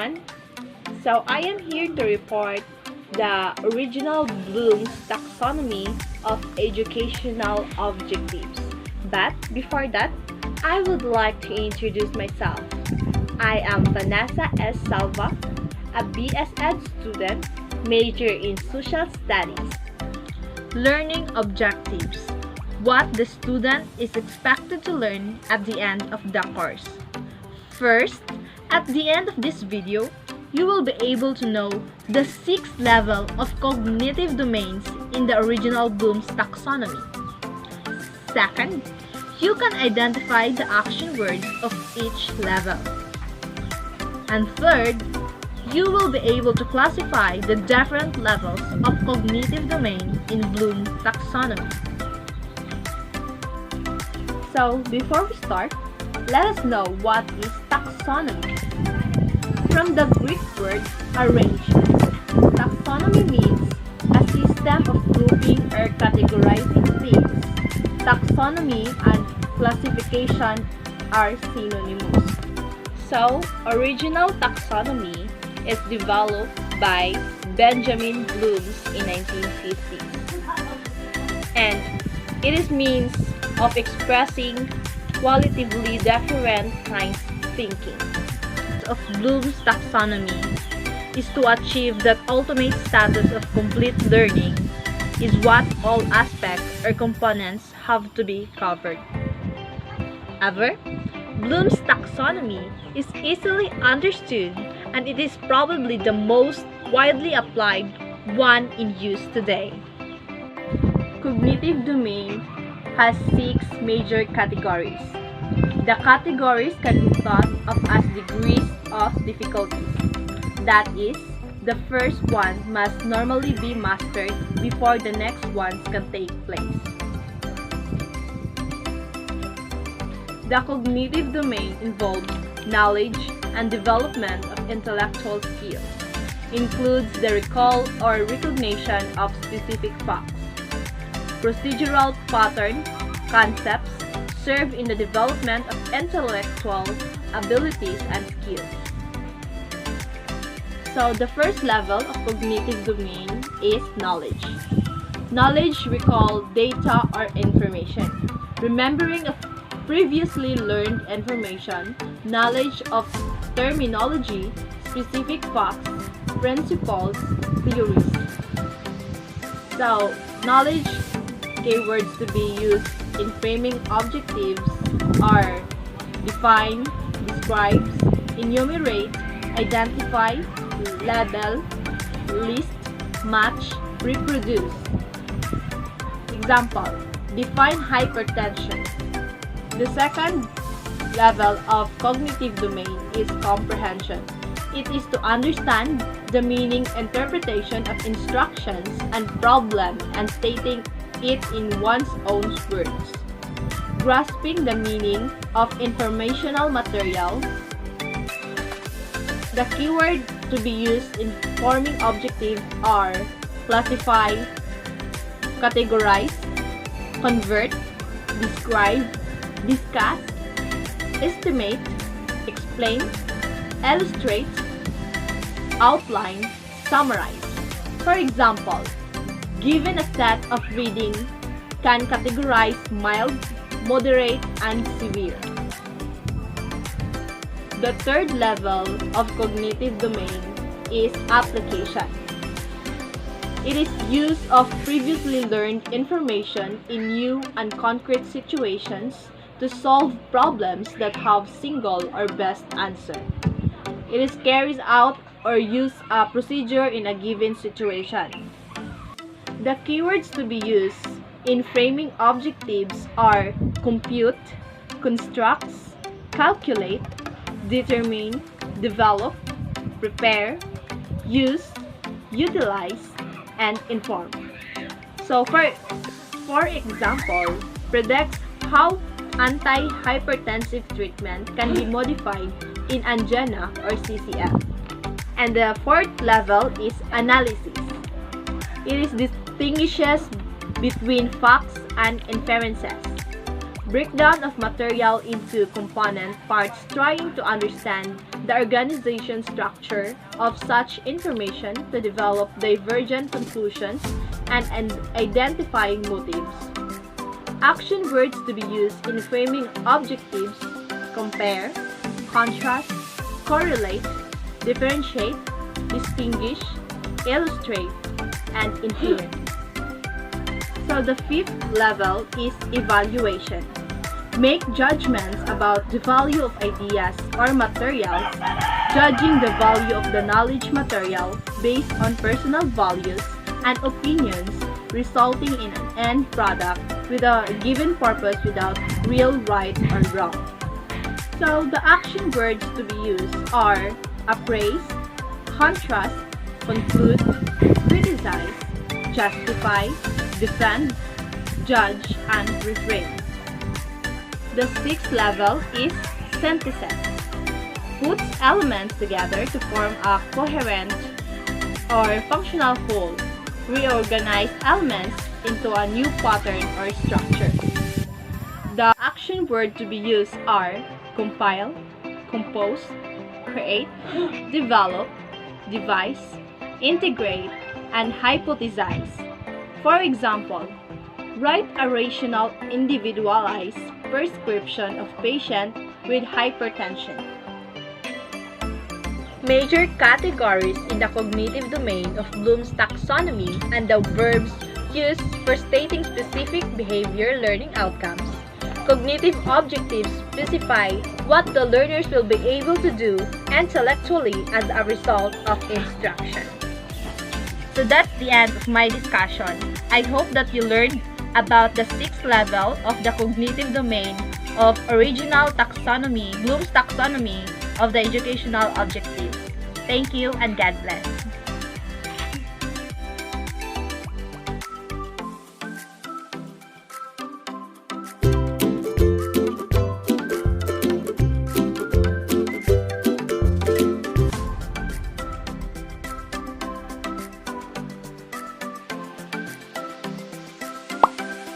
everyone. So I am here to report the original Bloom's taxonomy of educational objectives. But before that, I would like to introduce myself. I am Vanessa S. Salva, a BS Ed student, major in Social Studies. Learning objectives. What the student is expected to learn at the end of the course. First, at the end of this video, you will be able to know the 6th level of cognitive domains in the original Bloom's taxonomy. Second, you can identify the action words of each level. And third, you will be able to classify the different levels of cognitive domain in Bloom's taxonomy. So, before we start, let us know what is taxonomy. From the Greek word arrangement, taxonomy means a system of grouping or categorizing things. Taxonomy and classification are synonymous. So, original taxonomy is developed by Benjamin Bloom in 1950. And it is means of expressing qualitatively different kinds of thinking. Of Bloom's taxonomy is to achieve that ultimate status of complete learning is what all aspects or components have to be covered. However, Bloom's taxonomy is easily understood and it is probably the most widely applied one in use today. Cognitive domain has 6 major categories. The categories can be thought of as degrees of difficulties. That is, the first one must normally be mastered before the next ones can take place. The cognitive domain involves knowledge and development of intellectual skills, includes the recall or recognition of specific facts. Procedural pattern concepts serve in the development of intellectual abilities and skills. So the first level of cognitive domain is knowledge. Knowledge recall data or information. Remembering of previously learned information, knowledge of terminology, specific facts, principles, theories. So knowledge keywords to be used in framing objectives are define, describes, enumerate, identify, label, list, match, reproduce. Example, define hypertension. The second level of cognitive domain is comprehension. It is to understand the meaning, interpretation of instructions and problem and stating it in one's own words. Grasping the meaning of informational material. The keyword to be used in forming objectives are classify, categorize, convert, describe, discuss, estimate, explain, illustrate, outline, summarize. For example, given a set of reading can categorize mild, moderate, and severe. The third level of cognitive domain is application. It is use of previously learned information in new and concrete situations to solve problems that have single or best answer. It is carries out or use a procedure in a given situation. The keywords to be used in framing objectives are compute, constructs, calculate, determine, develop, prepare, use, utilize, and inform. So for example, predicts how anti-hypertensive treatment can be modified in angina or CCF. And the fourth level is analysis. It distinguishes between facts and inferences. Breakdown of material into component parts trying to understand the organization structure of such information to develop divergent conclusions and identifying motives. Action words to be used in framing objectives: compare, contrast, correlate, differentiate, distinguish, illustrate, and influence. So the fifth level is evaluation. Make judgments about the value of ideas or materials, judging the value of the knowledge material based on personal values and opinions, resulting in an end product with a given purpose without real right or wrong. So the action words to be used are appraise, contrast, conclude, criticize, justify, defend, judge, and refrain. The sixth level is synthesis. Puts elements together to form a coherent or functional whole. Reorganize elements into a new pattern or structure. The action word to be used are compile, compose, create, develop, devise, integrate, and hypothesize. For example, write a rational, individualized prescription of patient with hypertension. Major categories in the cognitive domain of Bloom's taxonomy and the verbs used for stating specific behavior learning outcomes. Cognitive objectives specify what the learners will be able to do intellectually as a result of instruction. So that's the end of my discussion. I hope that you learned about the sixth level of the cognitive domain of original taxonomy, Bloom's taxonomy of the educational objectives. Thank you and God bless.